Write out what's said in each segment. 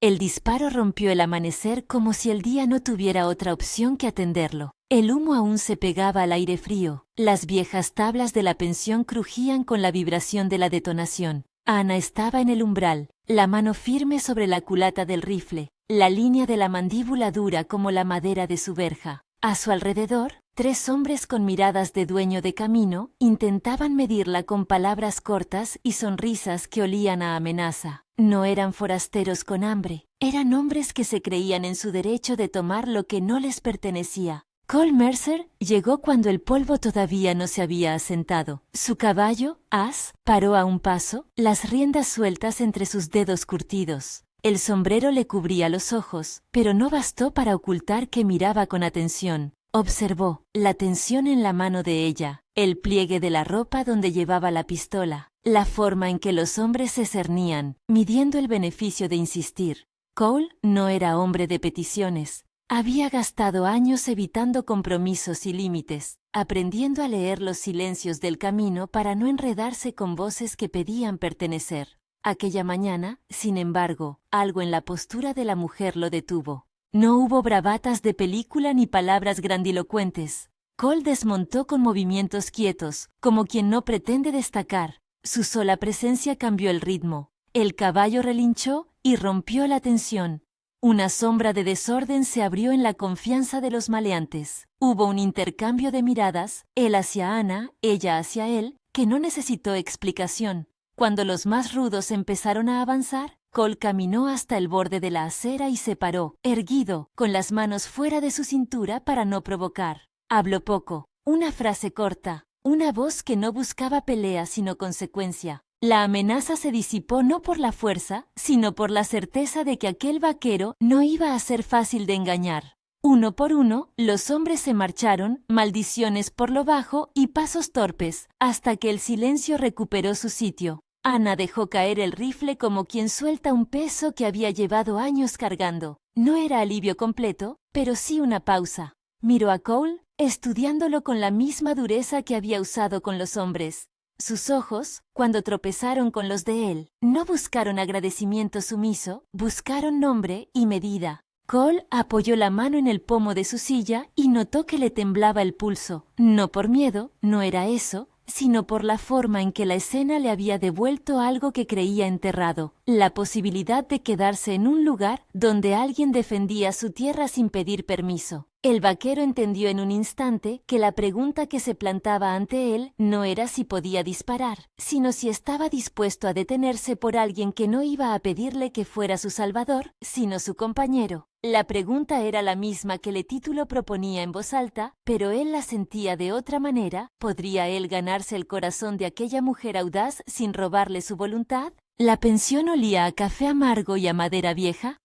El disparo rompió el amanecer como si el día no tuviera otra opción que atenderlo. El humo aún se pegaba al aire frío. Las viejas tablas de la pensión crujían con la vibración de la detonación. Ana estaba en el umbral, la mano firme sobre la culata del rifle, la línea de la mandíbula dura como la madera de su verja. A su alrededor, 3 hombres con miradas de dueño de camino intentaban medirla con palabras cortas y sonrisas que olían a amenaza. No eran forasteros con hambre, eran hombres que se creían en su derecho de tomar lo que no les pertenecía. Cole Mercer llegó cuando el polvo todavía no se había asentado. Su caballo, As, paró a un paso, las riendas sueltas entre sus dedos curtidos. El sombrero le cubría los ojos, pero no bastó para ocultar que miraba con atención. Observó la tensión en la mano de ella, el pliegue de la ropa donde llevaba la pistola, la forma en que los hombres se cernían, midiendo el beneficio de insistir. Cole no era hombre de peticiones. Había gastado años evitando compromisos y límites, aprendiendo a leer los silencios del camino para no enredarse con voces que pedían pertenecer. Aquella mañana, sin embargo, algo en la postura de la mujer lo detuvo. No hubo bravatas de película ni palabras grandilocuentes. Cole desmontó con movimientos quietos, como quien no pretende destacar. Su sola presencia cambió el ritmo. El caballo relinchó y rompió la tensión. Una sombra de desorden se abrió en la confianza de los maleantes. Hubo un intercambio de miradas, él hacia Ana, ella hacia él, que no necesitó explicación. Cuando los más rudos empezaron a avanzar, Cole caminó hasta el borde de la acera y se paró, erguido, con las manos fuera de su cintura para no provocar. Habló poco, una frase corta, una voz que no buscaba pelea sino consecuencia. La amenaza se disipó no por la fuerza, sino por la certeza de que aquel vaquero no iba a ser fácil de engañar. Uno por uno, los hombres se marcharon, maldiciones por lo bajo y pasos torpes, hasta que el silencio recuperó su sitio. Ana dejó caer el rifle como quien suelta un peso que había llevado años cargando. No era alivio completo, pero sí una pausa. Miró a Cole, estudiándolo con la misma dureza que había usado con los hombres. Sus ojos, cuando tropezaron con los de él, no buscaron agradecimiento sumiso, buscaron nombre y medida. Cole apoyó la mano en el pomo de su silla y notó que le temblaba el pulso. No por miedo, no era eso, sino por la forma en que la escena le había devuelto algo que creía enterrado, la posibilidad de quedarse en un lugar donde alguien defendía su tierra sin pedir permiso. El vaquero entendió en un instante que la pregunta que se plantaba ante él no era si podía disparar, sino si estaba dispuesto a detenerse por alguien que no iba a pedirle que fuera su salvador, sino su compañero. La pregunta era la misma que el título proponía en voz alta, pero él la sentía de otra manera. ¿Podría él ganarse el corazón de aquella mujer audaz sin robarle su voluntad? ¿La pensión olía a café amargo y a madera vieja?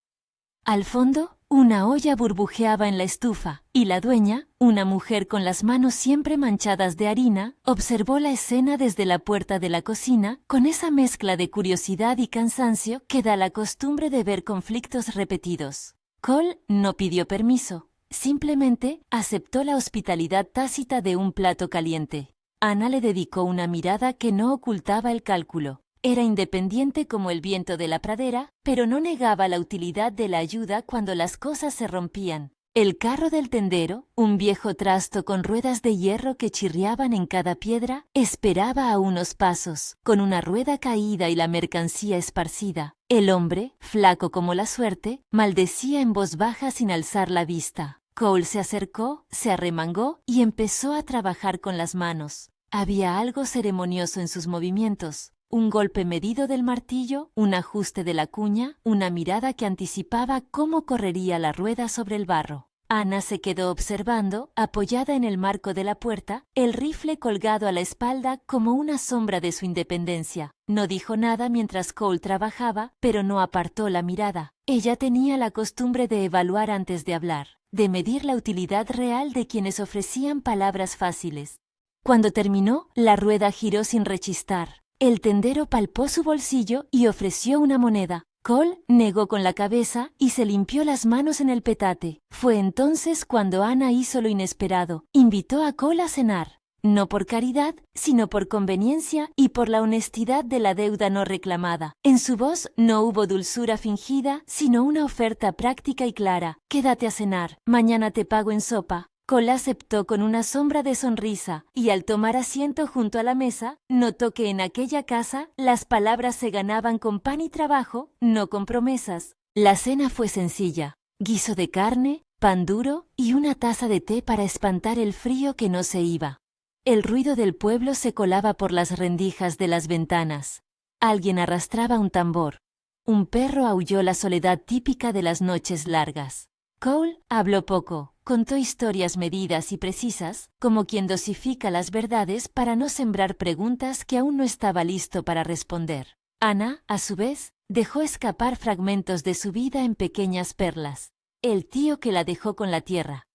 Al fondo, una olla burbujeaba en la estufa, y la dueña, una mujer con las manos siempre manchadas de harina, observó la escena desde la puerta de la cocina con esa mezcla de curiosidad y cansancio que da la costumbre de ver conflictos repetidos. Cole no pidió permiso, simplemente aceptó la hospitalidad tácita de un plato caliente. Ana le dedicó una mirada que no ocultaba el cálculo. Era independiente como el viento de la pradera, pero no negaba la utilidad de la ayuda cuando las cosas se rompían. El carro del tendero, un viejo trasto con ruedas de hierro que chirriaban en cada piedra, esperaba a unos pasos, con una rueda caída y la mercancía esparcida. El hombre, flaco como la suerte, maldecía en voz baja sin alzar la vista. Cole se acercó, se arremangó y empezó a trabajar con las manos. Había algo ceremonioso en sus movimientos. Un golpe medido del martillo, un ajuste de la cuña, una mirada que anticipaba cómo correría la rueda sobre el barro. Ana se quedó observando, apoyada en el marco de la puerta, el rifle colgado a la espalda como una sombra de su independencia. No dijo nada mientras Cole trabajaba, pero no apartó la mirada. Ella tenía la costumbre de evaluar antes de hablar, de medir la utilidad real de quienes ofrecían palabras fáciles. Cuando terminó, la rueda giró sin rechistar. El tendero palpó su bolsillo y ofreció una moneda. Cole negó con la cabeza y se limpió las manos en el petate. Fue entonces cuando Ana hizo lo inesperado. Invitó a Cole a cenar. no por caridad, sino por conveniencia y por la honestidad de la deuda no reclamada. En su voz no hubo dulzura fingida, sino una oferta práctica y clara. Quédate a cenar, mañana te pago en sopa. Cole aceptó con una sombra de sonrisa, y al tomar asiento junto a la mesa, notó que en aquella casa las palabras se ganaban con pan y trabajo, no con promesas. La cena fue sencilla: guiso de carne, pan duro y una taza de té para espantar el frío que no se iba. El ruido del pueblo se colaba por las rendijas de las ventanas. Alguien arrastraba un tambor. Un perro aulló la soledad típica de las noches largas. Cole habló poco, contó historias medidas y precisas, como quien dosifica las verdades para no sembrar preguntas que aún no estaba listo para responder. Ana, a su vez, dejó escapar fragmentos de su vida en pequeñas perlas. El tío que la dejó con la tierra.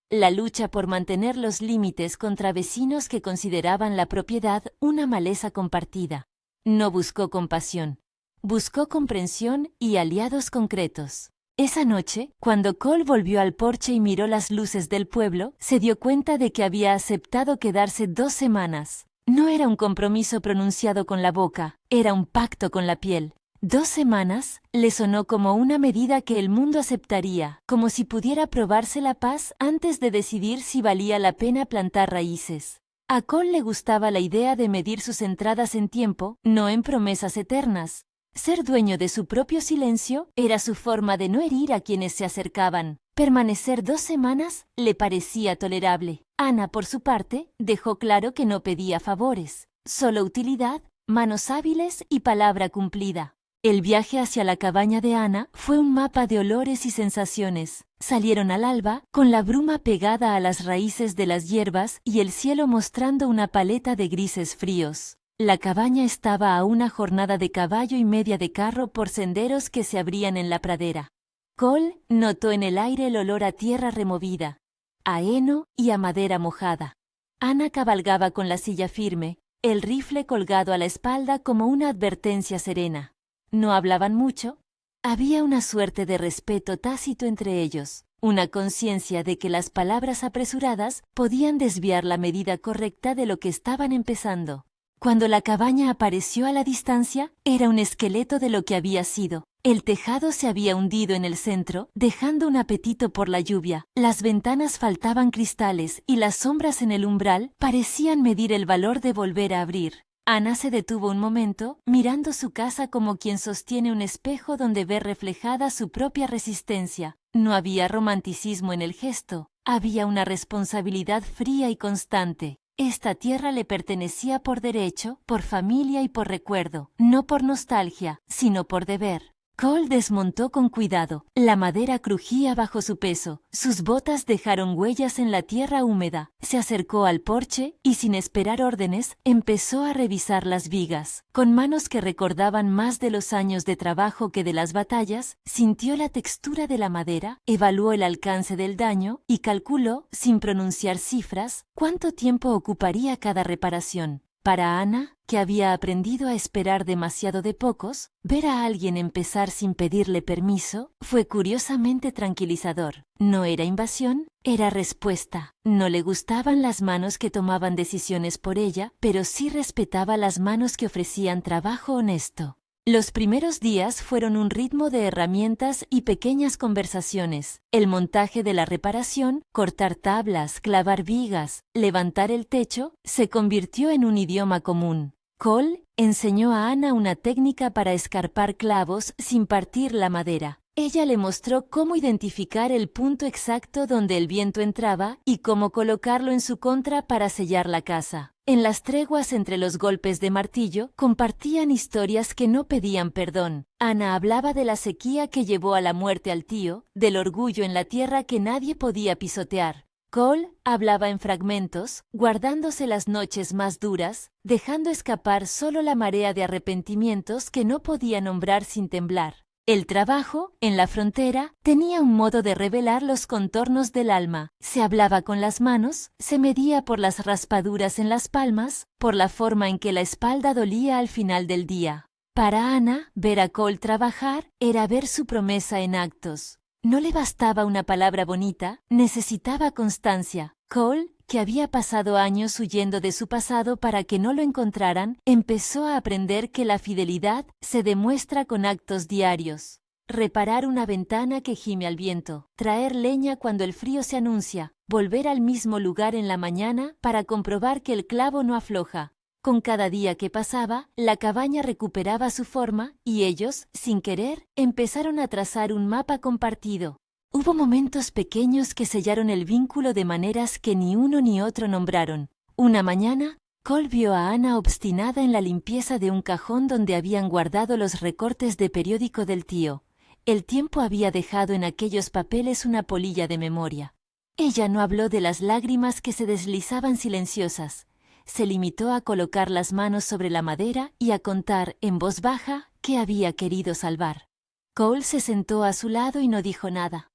La lucha por mantener los límites contra vecinos que consideraban la propiedad una maleza compartida. No buscó compasión. Buscó comprensión y aliados concretos. Esa noche, cuando Cole volvió al porche y miró las luces del pueblo, se dio cuenta de que había aceptado quedarse 2 semanas. No era un compromiso pronunciado con la boca, era un pacto con la piel. 2 semanas le sonó como una medida que el mundo aceptaría, como si pudiera probarse la paz antes de decidir si valía la pena plantar raíces. A Cole le gustaba la idea de medir sus entradas en tiempo, no en promesas eternas. Ser dueño de su propio silencio era su forma de no herir a quienes se acercaban. Permanecer 2 semanas le parecía tolerable. Ana, por su parte, dejó claro que no pedía favores, solo utilidad, manos hábiles y palabra cumplida. El viaje hacia la cabaña de Ana fue un mapa de olores y sensaciones. Salieron al alba, con la bruma pegada a las raíces de las hierbas y el cielo mostrando una paleta de grises fríos. La cabaña estaba a una jornada de caballo y media de carro por senderos que se abrían en la pradera. Cole notó en el aire el olor a tierra removida, a heno y a madera mojada. Ana cabalgaba con la silla firme, el rifle colgado a la espalda como una advertencia serena. No hablaban mucho. Había una suerte de respeto tácito entre ellos, una conciencia de que las palabras apresuradas podían desviar la medida correcta de lo que estaban empezando. Cuando la cabaña apareció a la distancia, era un esqueleto de lo que había sido. El tejado se había hundido en el centro, dejando un apetito por la lluvia. Las ventanas faltaban cristales y las sombras en el umbral parecían medir el valor de volver a abrir. Ana se detuvo un momento, mirando su casa como quien sostiene un espejo donde ve reflejada su propia resistencia. No había romanticismo en el gesto, había una responsabilidad fría y constante. Esta tierra le pertenecía por derecho, por familia y por recuerdo, no por nostalgia, sino por deber. Cole desmontó con cuidado. La madera crujía bajo su peso. Sus botas dejaron huellas en la tierra húmeda. Se acercó al porche y, sin esperar órdenes, empezó a revisar las vigas. Con manos que recordaban más de los años de trabajo que de las batallas, sintió la textura de la madera, evaluó el alcance del daño y calculó, sin pronunciar cifras, cuánto tiempo ocuparía cada reparación. Para Ana, que había aprendido a esperar demasiado de pocos, ver a alguien empezar sin pedirle permiso fue curiosamente tranquilizador. No era invasión, era respuesta. No le gustaban las manos que tomaban decisiones por ella, pero sí respetaba las manos que ofrecían trabajo honesto. Los primeros días fueron un ritmo de herramientas y pequeñas conversaciones. El montaje de la reparación, cortar tablas, clavar vigas, levantar el techo, se convirtió en un idioma común. Cole enseñó a Ana una técnica para escarpar clavos sin partir la madera. Ella le mostró cómo identificar el punto exacto donde el viento entraba y cómo colocarlo en su contra para sellar la casa. En las treguas entre los golpes de martillo, compartían historias que no pedían perdón. Ana hablaba de la sequía que llevó a la muerte al tío, del orgullo en la tierra que nadie podía pisotear. Cole hablaba en fragmentos, guardándose las noches más duras, dejando escapar solo la marea de arrepentimientos que no podía nombrar sin temblar. El trabajo, en la frontera, tenía un modo de revelar los contornos del alma. Se hablaba con las manos, se medía por las raspaduras en las palmas, por la forma en que la espalda dolía al final del día. Para Ana, ver a Cole trabajar era ver su promesa en actos. No le bastaba una palabra bonita, necesitaba constancia. Cole que había pasado años huyendo de su pasado para que no lo encontraran, empezó a aprender que la fidelidad se demuestra con actos diarios. Reparar una ventana que gime al viento, traer leña cuando el frío se anuncia, volver al mismo lugar en la mañana para comprobar que el clavo no afloja. Con cada día que pasaba, la cabaña recuperaba su forma y ellos, sin querer, empezaron a trazar un mapa compartido. Hubo momentos pequeños que sellaron el vínculo de maneras que ni uno ni otro nombraron. Una mañana, Cole vio a Anna obstinada en la limpieza de un cajón donde habían guardado los recortes de periódico del tío. El tiempo había dejado en aquellos papeles una polilla de memoria. Ella no habló de las lágrimas que se deslizaban silenciosas. Se limitó a colocar las manos sobre la madera y a contar, en voz baja, qué había querido salvar. Cole se sentó a su lado y no dijo nada.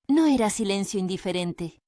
No era silencio indiferente.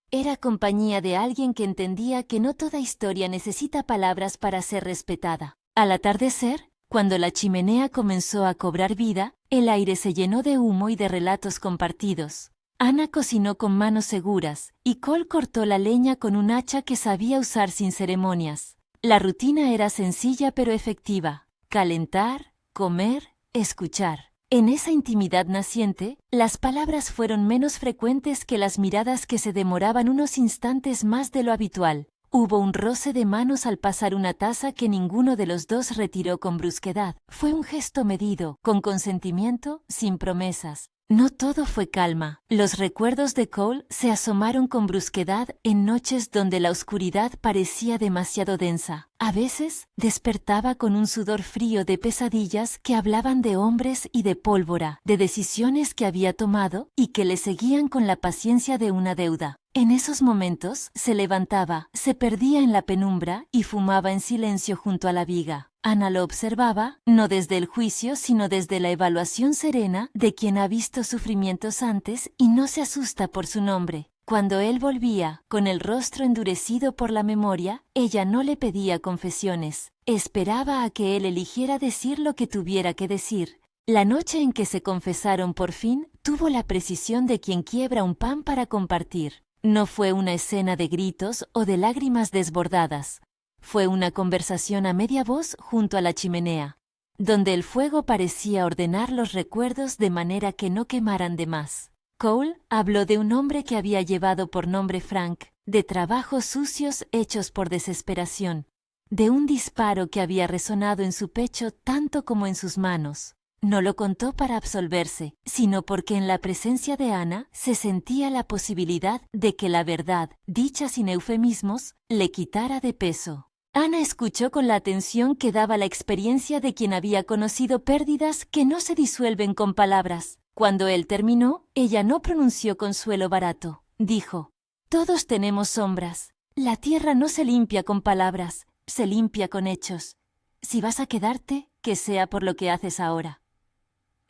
Era compañía de alguien que entendía que no toda historia necesita palabras para ser respetada. Al atardecer, cuando la chimenea comenzó a cobrar vida, el aire se llenó de humo y de relatos compartidos. Anna cocinó con manos seguras, y Cole cortó la leña con un hacha que sabía usar sin ceremonias. La rutina era sencilla pero efectiva: calentar, comer, escuchar. En esa intimidad naciente, las palabras fueron menos frecuentes que las miradas que se demoraban unos instantes más de lo habitual. Hubo un roce de manos al pasar una taza que ninguno de los dos retiró con brusquedad. Fue un gesto medido, con consentimiento, sin promesas. No todo fue calma. Los recuerdos de Cole se asomaron con brusquedad en noches donde la oscuridad parecía demasiado densa. A veces despertaba con un sudor frío de pesadillas que hablaban de hombres y de pólvora, de decisiones que había tomado y que le seguían con la paciencia de una deuda. En esos momentos se levantaba, se perdía en la penumbra y fumaba en silencio junto a la viga. Anna lo observaba, no desde el juicio, sino desde la evaluación serena de quien ha visto sufrimientos antes y no se asusta por su nombre. Cuando él volvía, con el rostro endurecido por la memoria, ella no le pedía confesiones. Esperaba a que él eligiera decir lo que tuviera que decir. La noche en que se confesaron por fin, tuvo la precisión de quien quiebra un pan para compartir. No fue una escena de gritos o de lágrimas desbordadas. Fue una conversación a media voz junto a la chimenea, donde el fuego parecía ordenar los recuerdos de manera que no quemaran de más. Cole habló de un hombre que había llevado por nombre Frank, de trabajos sucios hechos por desesperación, de un disparo que había resonado en su pecho tanto como en sus manos. No lo contó para absolverse, sino porque en la presencia de Anna se sentía la posibilidad de que la verdad, dicha sin eufemismos, le quitara de peso. Anna escuchó con la atención que daba la experiencia de quien había conocido pérdidas que no se disuelven con palabras. Cuando él terminó, ella no pronunció consuelo barato. Dijo: «Todos tenemos sombras. La tierra no se limpia con palabras, se limpia con hechos. Si vas a quedarte, que sea por lo que haces ahora».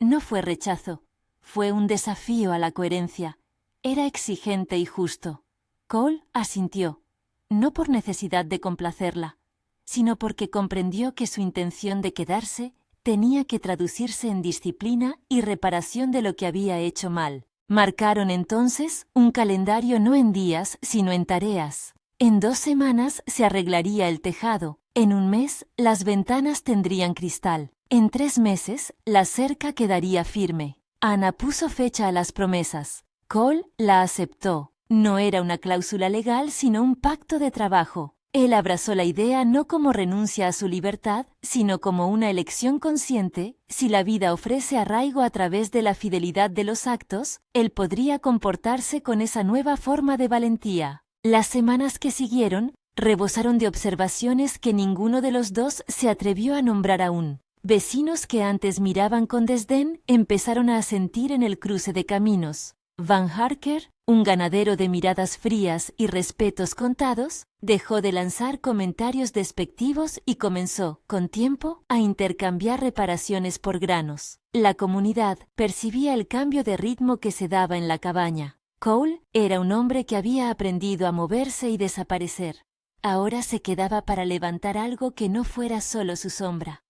No fue rechazo, fue un desafío a la coherencia. Era exigente y justo. Cole asintió, no por necesidad de complacerla, sino porque comprendió que su intención de quedarse tenía que traducirse en disciplina y reparación de lo que había hecho mal. Marcaron entonces un calendario no en días, sino en tareas. En 2 semanas se arreglaría el tejado, en un mes las ventanas tendrían cristal. En 3 meses, la cerca quedaría firme. Anna puso fecha a las promesas. Cole la aceptó. No era una cláusula legal, sino un pacto de trabajo. Él abrazó la idea no como renuncia a su libertad, sino como una elección consciente. Si la vida ofrece arraigo a través de la fidelidad de los actos, él podría comportarse con esa nueva forma de valentía. Las semanas que siguieron rebosaron de observaciones que ninguno de los dos se atrevió a nombrar aún. Vecinos que antes miraban con desdén empezaron a asentir en el cruce de caminos. Van Harker, un ganadero de miradas frías y respetos contados, dejó de lanzar comentarios despectivos y comenzó, con tiempo, a intercambiar reparaciones por granos. La comunidad percibía el cambio de ritmo que se daba en la cabaña. Cole era un hombre que había aprendido a moverse y desaparecer. Ahora se quedaba para levantar algo que no fuera solo su sombra.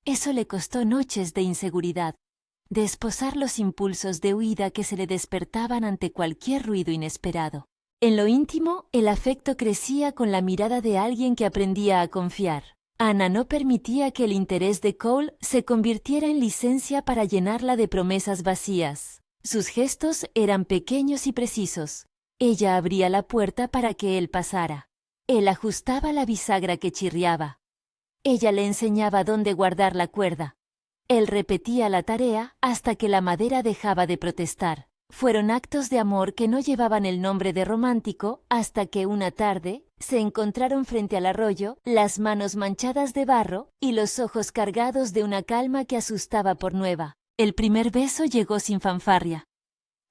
Eso le costó noches de inseguridad, de esposar los impulsos de huida que se le despertaban ante cualquier ruido inesperado. En lo íntimo, el afecto crecía con la mirada de alguien que aprendía a confiar. Ana no permitía que el interés de Cole se convirtiera en licencia para llenarla de promesas vacías. Sus gestos eran pequeños y precisos. Ella abría la puerta para que él pasara. Él ajustaba la bisagra que chirriaba. Ella le enseñaba dónde guardar la cuerda. Él repetía la tarea hasta que la madera dejaba de protestar. Fueron actos de amor que no llevaban el nombre de romántico hasta que una tarde se encontraron frente al arroyo, las manos manchadas de barro y los ojos cargados de una calma que asustaba por nueva. El primer beso llegó sin fanfarria.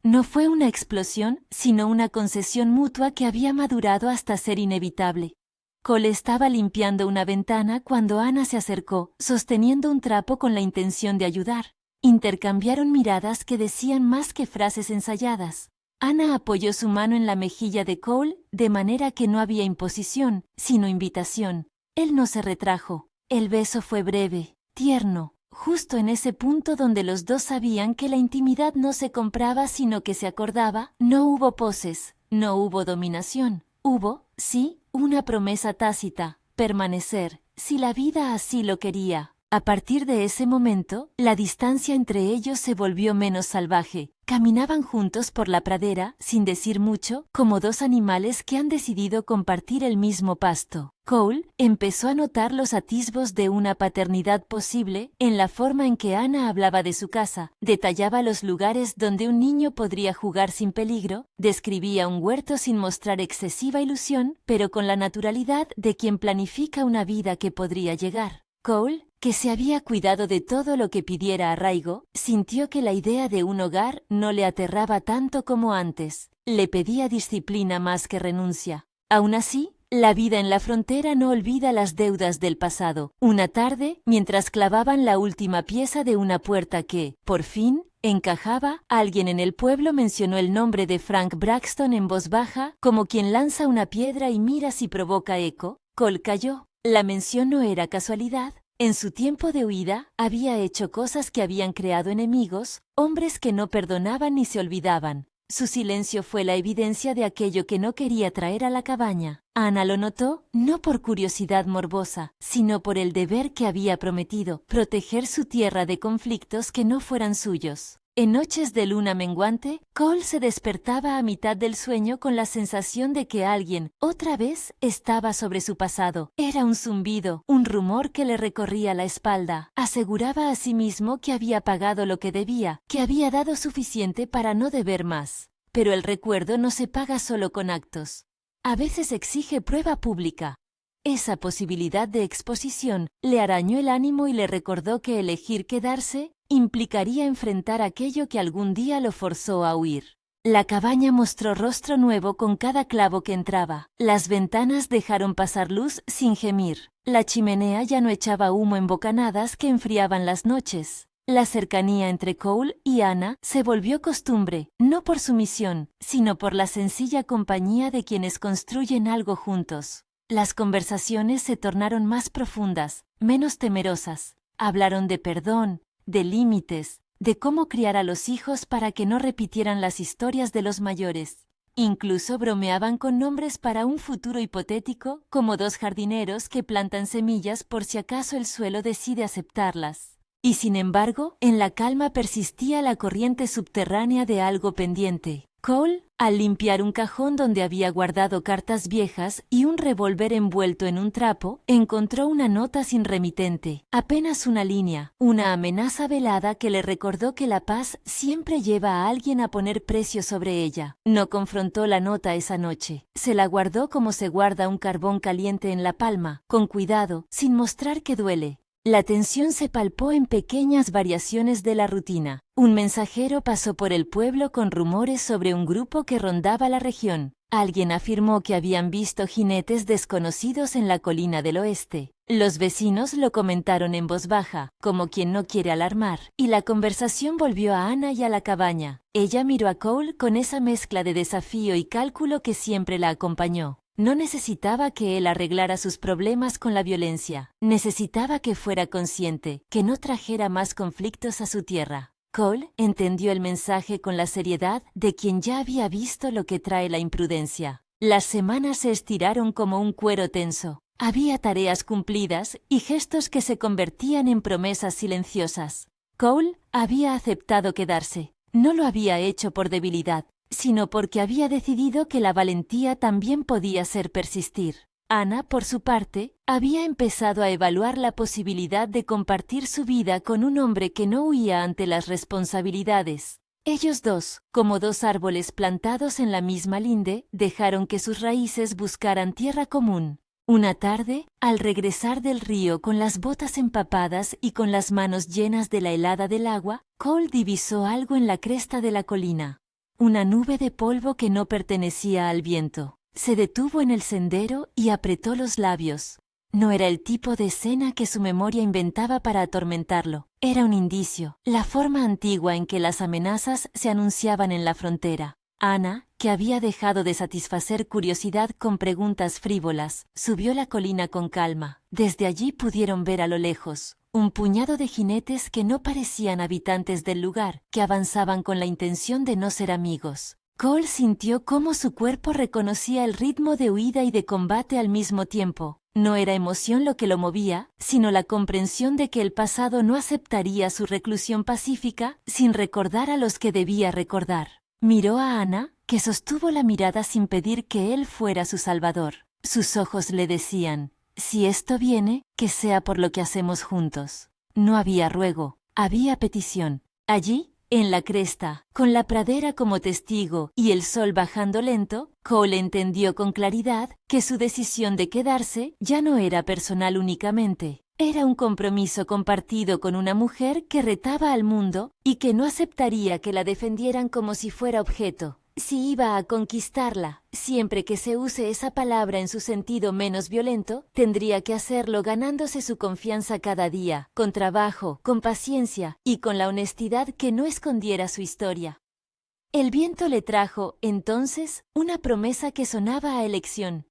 No fue una explosión, sino una concesión mutua que había madurado hasta ser inevitable. Cole estaba limpiando una ventana cuando Ana se acercó, sosteniendo un trapo con la intención de ayudar. Intercambiaron miradas que decían más que frases ensayadas. Ana apoyó su mano en la mejilla de Cole, de manera que no había imposición, sino invitación. Él no se retrajo. El beso fue breve, tierno, justo en ese punto donde los dos sabían que la intimidad no se compraba sino que se acordaba. No hubo poses, no hubo dominación. Hubo, sí, una promesa tácita, permanecer, si la vida así lo quería. A partir de ese momento, la distancia entre ellos se volvió menos salvaje. Caminaban juntos por la pradera, sin decir mucho, como dos animales que han decidido compartir el mismo pasto. Cole empezó a notar los atisbos de una paternidad posible en la forma en que Ana hablaba de su casa, detallaba los lugares donde un niño podría jugar sin peligro, describía un huerto sin mostrar excesiva ilusión, pero con la naturalidad de quien planifica una vida que podría llegar. Cole, que se había cuidado de todo lo que pidiera arraigo, sintió que la idea de un hogar no le aterraba tanto como antes. Le pedía disciplina más que renuncia. Aún así, la vida en la frontera no olvida las deudas del pasado. Una tarde, mientras clavaban la última pieza de una puerta que, por fin, encajaba, alguien en el pueblo mencionó el nombre de Frank Braxton en voz baja, como quien lanza una piedra y mira si provoca eco. Cole calló. La mención no era casualidad. En su tiempo de huida, había hecho cosas que habían creado enemigos, hombres que no perdonaban ni se olvidaban. Su silencio fue la evidencia de aquello que no quería traer a la cabaña. Ana lo notó, no por curiosidad morbosa, sino por el deber que había prometido, proteger su tierra de conflictos que no fueran suyos. En noches de luna menguante, Cole se despertaba a mitad del sueño con la sensación de que alguien, otra vez, estaba sobre su pasado. Era un zumbido, un rumor que le recorría la espalda. Aseguraba a sí mismo que había pagado lo que debía, que había dado suficiente para no deber más. Pero el recuerdo no se paga solo con actos. A veces exige prueba pública. Esa posibilidad de exposición le arañó el ánimo y le recordó que elegir quedarse implicaría enfrentar aquello que algún día lo forzó a huir. La cabaña mostró rostro nuevo con cada clavo que entraba. Las ventanas dejaron pasar luz sin gemir. La chimenea ya no echaba humo en bocanadas que enfriaban las noches. La cercanía entre Cole y Ana se volvió costumbre, no por sumisión, sino por la sencilla compañía de quienes construyen algo juntos. Las conversaciones se tornaron más profundas, menos temerosas. Hablaron de perdón, de límites, de cómo criar a los hijos para que no repitieran las historias de los mayores. Incluso bromeaban con nombres para un futuro hipotético, como dos jardineros que plantan semillas por si acaso el suelo decide aceptarlas. Y sin embargo, en la calma persistía la corriente subterránea de algo pendiente. Cole, al limpiar un cajón donde había guardado cartas viejas y un revólver envuelto en un trapo, encontró una nota sin remitente, apenas una línea, una amenaza velada que le recordó que la paz siempre lleva a alguien a poner precio sobre ella. No confrontó la nota esa noche, se la guardó como se guarda un carbón caliente en la palma, con cuidado, sin mostrar que duele. La tensión se palpó en pequeñas variaciones de la rutina. Un mensajero pasó por el pueblo con rumores sobre un grupo que rondaba la región. Alguien afirmó que habían visto jinetes desconocidos en la colina del oeste. Los vecinos lo comentaron en voz baja, como quien no quiere alarmar, y la conversación volvió a Ana y a la cabaña. Ella miró a Cole con esa mezcla de desafío y cálculo que siempre la acompañó. No necesitaba que él arreglara sus problemas con la violencia. Necesitaba que fuera consciente, que no trajera más conflictos a su tierra. Cole entendió el mensaje con la seriedad de quien ya había visto lo que trae la imprudencia. Las semanas se estiraron como un cuero tenso. Había tareas cumplidas y gestos que se convertían en promesas silenciosas. Cole había aceptado quedarse. No lo había hecho por debilidad, sino porque había decidido que la valentía también podía ser persistir. Anna, por su parte, había empezado a evaluar la posibilidad de compartir su vida con un hombre que no huía ante las responsabilidades. Ellos dos, como dos árboles plantados en la misma linde, dejaron que sus raíces buscaran tierra común. Una tarde, al regresar del río con las botas empapadas y con las manos llenas de la helada del agua, Cole divisó algo en la cresta de la colina. Una nube de polvo que no pertenecía al viento. Se detuvo en el sendero y apretó los labios. No era el tipo de escena que su memoria inventaba para atormentarlo. Era un indicio, la forma antigua en que las amenazas se anunciaban en la frontera. Anna, que había dejado de satisfacer curiosidad con preguntas frívolas, subió la colina con calma. Desde allí pudieron ver a lo lejos un puñado de jinetes que no parecían habitantes del lugar, que avanzaban con la intención de no ser amigos. Cole sintió cómo su cuerpo reconocía el ritmo de huida y de combate al mismo tiempo. No era emoción lo que lo movía, sino la comprensión de que el pasado no aceptaría su reclusión pacífica sin recordar a los que debía recordar. Miró a Anna, que sostuvo la mirada sin pedir que él fuera su salvador. Sus ojos le decían: si esto viene, que sea por lo que hacemos juntos. No había ruego, había petición. Allí, en la cresta, con la pradera como testigo y el sol bajando lento, Cole entendió con claridad que su decisión de quedarse ya no era personal únicamente. Era un compromiso compartido con una mujer que retaba al mundo y que no aceptaría que la defendieran como si fuera objeto. Si iba a conquistarla, siempre que se use esa palabra en su sentido menos violento, tendría que hacerlo ganándose su confianza cada día, con trabajo, con paciencia y con la honestidad que no escondiera su historia. El viento le trajo, entonces, una promesa que sonaba a elección.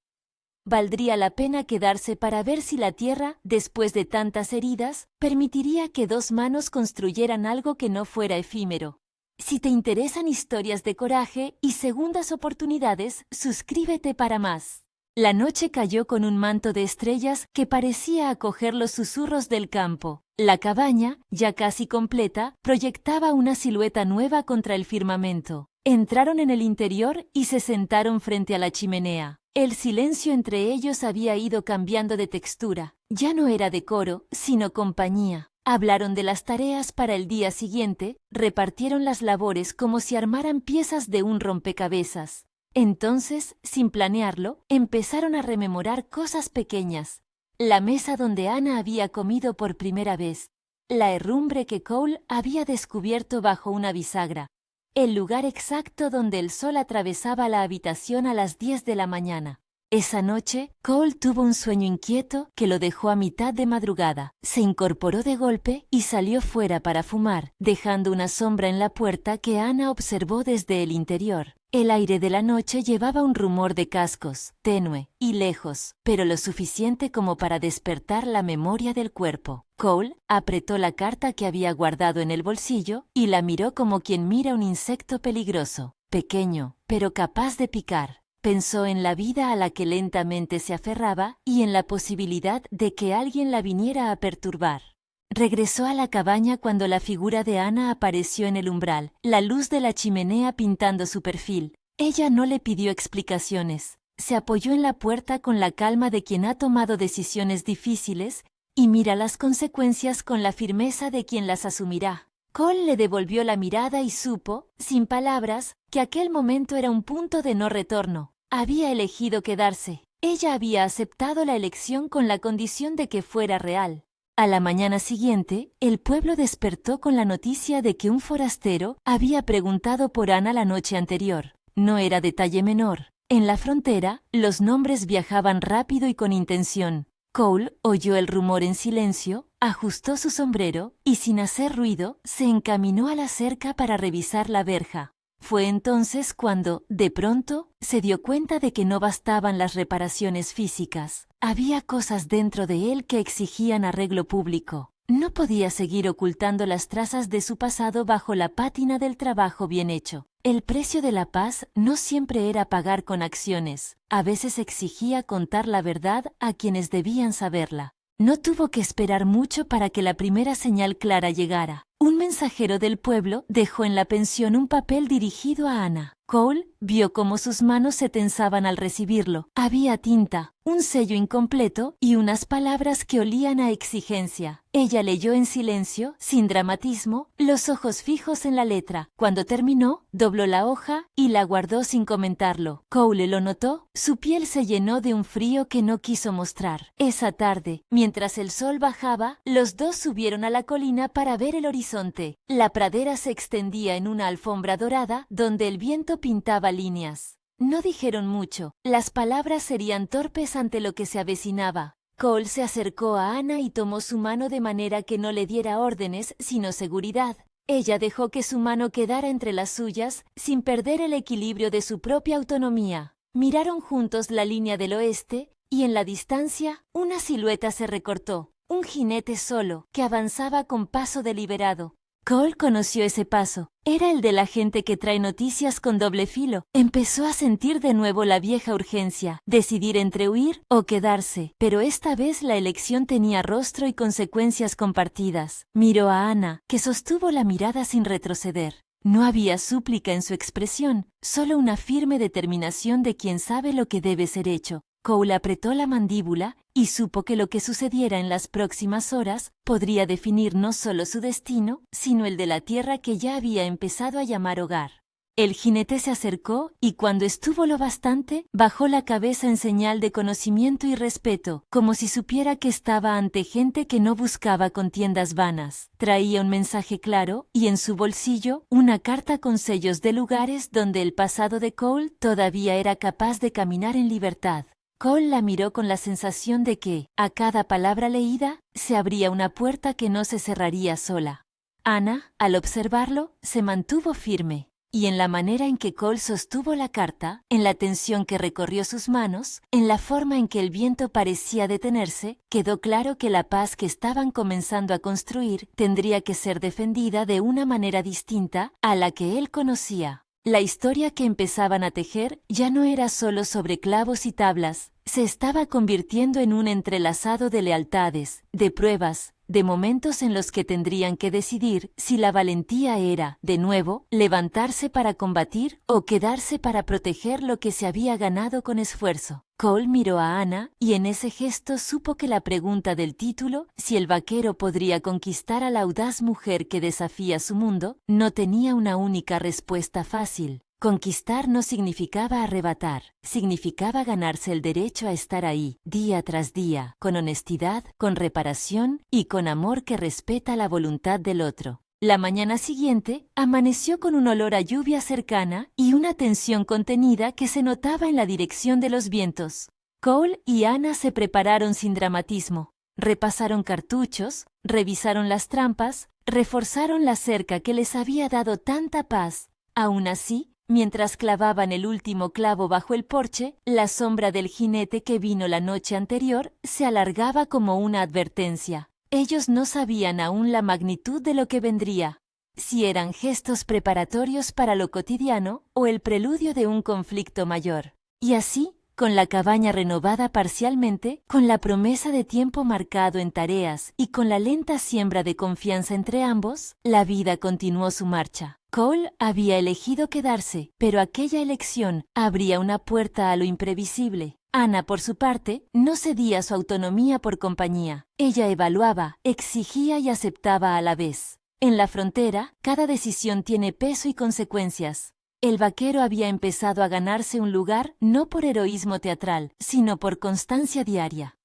Valdría la pena quedarse para ver si la tierra, después de tantas heridas, permitiría que dos manos construyeran algo que no fuera efímero. Si te interesan historias de coraje y segundas oportunidades, suscríbete para más. La noche cayó con un manto de estrellas que parecía acoger los susurros del campo. La cabaña, ya casi completa, proyectaba una silueta nueva contra el firmamento. Entraron en el interior y se sentaron frente a la chimenea. El silencio entre ellos había ido cambiando de textura. Ya no era decoro, sino compañía. Hablaron de las tareas para el día siguiente, repartieron las labores como si armaran piezas de un rompecabezas. Entonces, sin planearlo, empezaron a rememorar cosas pequeñas. La mesa donde Anna había comido por primera vez. La herrumbre que Cole había descubierto bajo una bisagra. El lugar exacto donde el sol atravesaba la habitación a las 10 de la mañana. Esa noche, Cole tuvo un sueño inquieto que lo dejó a mitad de madrugada. Se incorporó de golpe y salió fuera para fumar, dejando una sombra en la puerta que Anna observó desde el interior. El aire de la noche llevaba un rumor de cascos, tenue y lejos, pero lo suficiente como para despertar la memoria del cuerpo. Cole apretó la carta que había guardado en el bolsillo y la miró como quien mira un insecto peligroso, pequeño, pero capaz de picar. Pensó en la vida a la que lentamente se aferraba y en la posibilidad de que alguien la viniera a perturbar. Regresó a la cabaña cuando la figura de Anna apareció en el umbral, la luz de la chimenea pintando su perfil. Ella no le pidió explicaciones. Se apoyó en la puerta con la calma de quien ha tomado decisiones difíciles y mira las consecuencias con la firmeza de quien las asumirá. Cole le devolvió la mirada y supo, sin palabras, que aquel momento era un punto de no retorno. Había elegido quedarse. Ella había aceptado la elección con la condición de que fuera real. A la mañana siguiente, el pueblo despertó con la noticia de que un forastero había preguntado por Anna la noche anterior. No era detalle menor. En la frontera, los nombres viajaban rápido y con intención. Cole oyó el rumor en silencio, ajustó su sombrero y sin hacer ruido se encaminó a la cerca para revisar la verja. Fue entonces cuando, de pronto, se dio cuenta de que no bastaban las reparaciones físicas. Había cosas dentro de él que exigían arreglo público. No podía seguir ocultando las trazas de su pasado bajo la pátina del trabajo bien hecho. El precio de la paz no siempre era pagar con acciones, a veces exigía contar la verdad a quienes debían saberla. No tuvo que esperar mucho para que la primera señal clara llegara. Un mensajero del pueblo dejó en la pensión un papel dirigido a Ana. Cole vio cómo sus manos se tensaban al recibirlo. Había tinta, un sello incompleto y unas palabras que olían a exigencia. Ella leyó en silencio, sin dramatismo, los ojos fijos en la letra. Cuando terminó, dobló la hoja y la guardó sin comentarlo. Cole lo notó, su piel se llenó de un frío que no quiso mostrar. Esa tarde, mientras el sol bajaba, los dos subieron a la colina para ver el horizonte. La pradera se extendía en una alfombra dorada donde el viento pintaba líneas. No dijeron mucho, las palabras serían torpes ante lo que se avecinaba. Cole se acercó a Ana y tomó su mano de manera que no le diera órdenes, sino seguridad. Ella dejó que su mano quedara entre las suyas, sin perder el equilibrio de su propia autonomía. Miraron juntos la línea del oeste, y en la distancia, una silueta se recortó, un jinete solo, que avanzaba con paso deliberado. Cole conoció ese paso. Era el de la gente que trae noticias con doble filo. Empezó a sentir de nuevo la vieja urgencia, decidir entre huir o quedarse, pero esta vez la elección tenía rostro y consecuencias compartidas. Miró a Ana, que sostuvo la mirada sin retroceder. No había súplica en su expresión, solo una firme determinación de quien sabe lo que debe ser hecho. Cole apretó la mandíbula y supo que lo que sucediera en las próximas horas podría definir no solo su destino, sino el de la tierra que ya había empezado a llamar hogar. El jinete se acercó y cuando estuvo lo bastante, bajó la cabeza en señal de conocimiento y respeto, como si supiera que estaba ante gente que no buscaba contiendas vanas. Traía un mensaje claro y en su bolsillo una carta con sellos de lugares donde el pasado de Cole todavía era capaz de caminar en libertad. Cole la miró con la sensación de que, a cada palabra leída, se abría una puerta que no se cerraría sola. Ana, al observarlo, se mantuvo firme, y en la manera en que Cole sostuvo la carta, en la tensión que recorrió sus manos, en la forma en que el viento parecía detenerse, quedó claro que la paz que estaban comenzando a construir tendría que ser defendida de una manera distinta a la que él conocía. La historia que empezaban a tejer ya no era solo sobre clavos y tablas, se estaba convirtiendo en un entrelazado de lealtades, de pruebas, de momentos en los que tendrían que decidir si la valentía era, de nuevo, levantarse para combatir o quedarse para proteger lo que se había ganado con esfuerzo. Cole miró a Ana y en ese gesto supo que la pregunta del título, si el vaquero podría conquistar a la audaz mujer que desafía su mundo, no tenía una única respuesta fácil. Conquistar no significaba arrebatar, significaba ganarse el derecho a estar ahí, día tras día, con honestidad, con reparación y con amor que respeta la voluntad del otro. La mañana siguiente amaneció con un olor a lluvia cercana y una tensión contenida que se notaba en la dirección de los vientos. Cole y Ana se prepararon sin dramatismo. Repasaron cartuchos, revisaron las trampas, reforzaron la cerca que les había dado tanta paz. Aún así, mientras clavaban el último clavo bajo el porche, la sombra del jinete que vino la noche anterior se alargaba como una advertencia. Ellos no sabían aún la magnitud de lo que vendría, si eran gestos preparatorios para lo cotidiano o el preludio de un conflicto mayor. Y así, con la cabaña renovada parcialmente, con la promesa de tiempo marcado en tareas y con la lenta siembra de confianza entre ambos, la vida continuó su marcha. Cole había elegido quedarse, pero aquella elección abría una puerta a lo imprevisible. Ana, por su parte, no cedía su autonomía por compañía. Ella evaluaba, exigía y aceptaba a la vez. En la frontera, cada decisión tiene peso y consecuencias. El vaquero había empezado a ganarse un lugar no por heroísmo teatral, sino por constancia diaria.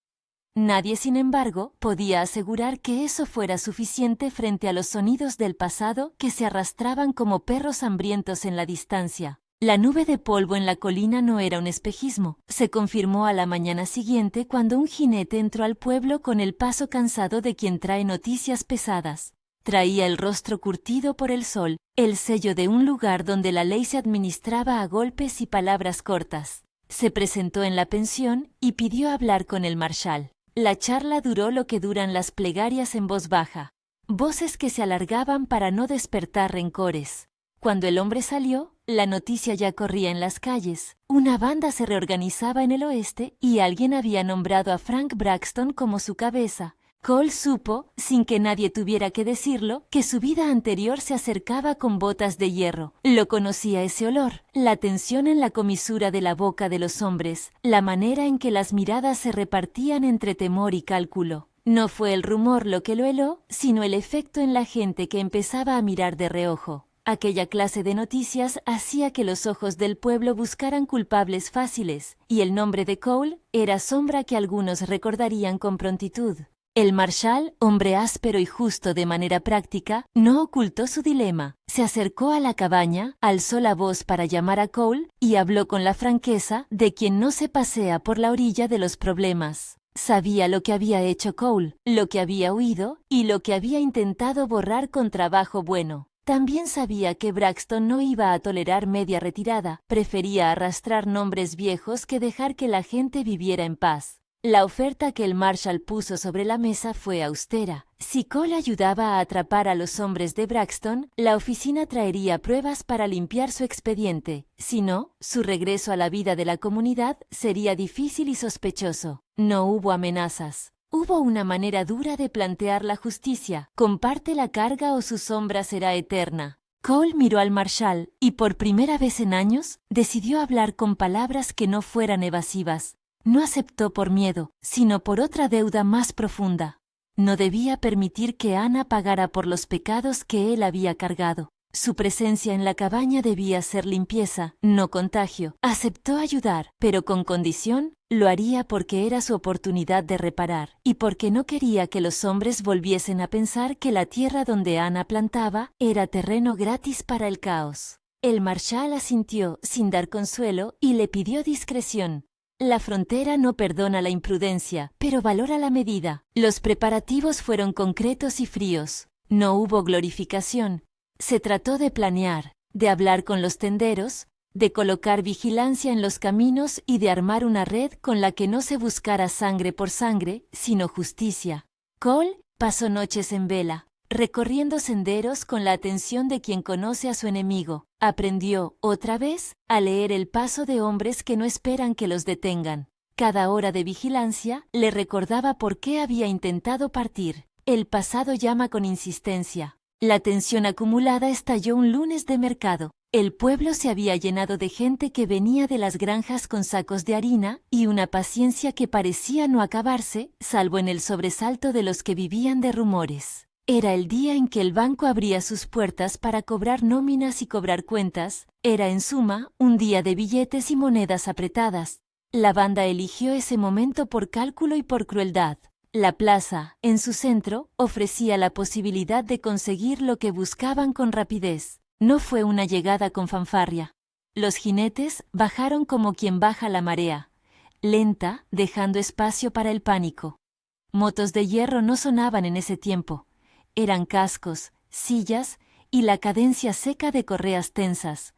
Nadie, sin embargo, podía asegurar que eso fuera suficiente frente a los sonidos del pasado que se arrastraban como perros hambrientos en la distancia. La nube de polvo en la colina no era un espejismo. Se confirmó a la mañana siguiente cuando un jinete entró al pueblo con el paso cansado de quien trae noticias pesadas. Traía el rostro curtido por el sol, el sello de un lugar donde la ley se administraba a golpes y palabras cortas. Se presentó en la pensión y pidió hablar con el marshal. La charla duró lo que duran las plegarias en voz baja. Voces que se alargaban para no despertar rencores. Cuando el hombre salió, la noticia ya corría en las calles. Una banda se reorganizaba en el oeste y alguien había nombrado a Frank Braxton como su cabeza. Cole supo, sin que nadie tuviera que decirlo, que su vida anterior se acercaba con botas de hierro. Lo conocía ese olor, la tensión en la comisura de la boca de los hombres, la manera en que las miradas se repartían entre temor y cálculo. No fue el rumor lo que lo heló, sino el efecto en la gente que empezaba a mirar de reojo. Aquella clase de noticias hacía que los ojos del pueblo buscaran culpables fáciles, y el nombre de Cole era sombra que algunos recordarían con prontitud. El marshal, hombre áspero y justo de manera práctica, no ocultó su dilema. Se acercó a la cabaña, alzó la voz para llamar a Cole y habló con la franqueza de quien no se pasea por la orilla de los problemas. Sabía lo que había hecho Cole, lo que había huido y lo que había intentado borrar con trabajo bueno. También sabía que Braxton no iba a tolerar media retirada, prefería arrastrar nombres viejos que dejar que la gente viviera en paz. La oferta que el marshal puso sobre la mesa fue austera. Si Cole ayudaba a atrapar a los hombres de Braxton, la oficina traería pruebas para limpiar su expediente. Si no, su regreso a la vida de la comunidad sería difícil y sospechoso. No hubo amenazas. Hubo una manera dura de plantear la justicia. Comparte la carga o su sombra será eterna. Cole miró al marshal y por primera vez en años decidió hablar con palabras que no fueran evasivas. No aceptó por miedo, sino por otra deuda más profunda. No debía permitir que Ana pagara por los pecados que él había cargado. Su presencia en la cabaña debía ser limpieza, no contagio. Aceptó ayudar, pero con condición, lo haría porque era su oportunidad de reparar, y porque no quería que los hombres volviesen a pensar que la tierra donde Ana plantaba era terreno gratis para el caos. El marshal asintió sin dar consuelo y le pidió discreción. La frontera no perdona la imprudencia, pero valora la medida. Los preparativos fueron concretos y fríos. No hubo glorificación. Se trató de planear, de hablar con los tenderos, de colocar vigilancia en los caminos y de armar una red con la que no se buscara sangre por sangre, sino justicia. Cole pasó noches en vela, recorriendo senderos con la atención de quien conoce a su enemigo. Aprendió, otra vez, a leer el paso de hombres que no esperan que los detengan. Cada hora de vigilancia le recordaba por qué había intentado partir. El pasado llama con insistencia. La tensión acumulada estalló un lunes de mercado. El pueblo se había llenado de gente que venía de las granjas con sacos de harina y una paciencia que parecía no acabarse, salvo en el sobresalto de los que vivían de rumores. Era el día en que el banco abría sus puertas para cobrar nóminas y cobrar cuentas. Era, en suma, un día de billetes y monedas apretadas. La banda eligió ese momento por cálculo y por crueldad. La plaza, en su centro, ofrecía la posibilidad de conseguir lo que buscaban con rapidez. No fue una llegada con fanfarria. Los jinetes bajaron como quien baja la marea, lenta, dejando espacio para el pánico. Motos de hierro no sonaban en ese tiempo. Eran cascos, sillas y la cadencia seca de correas tensas.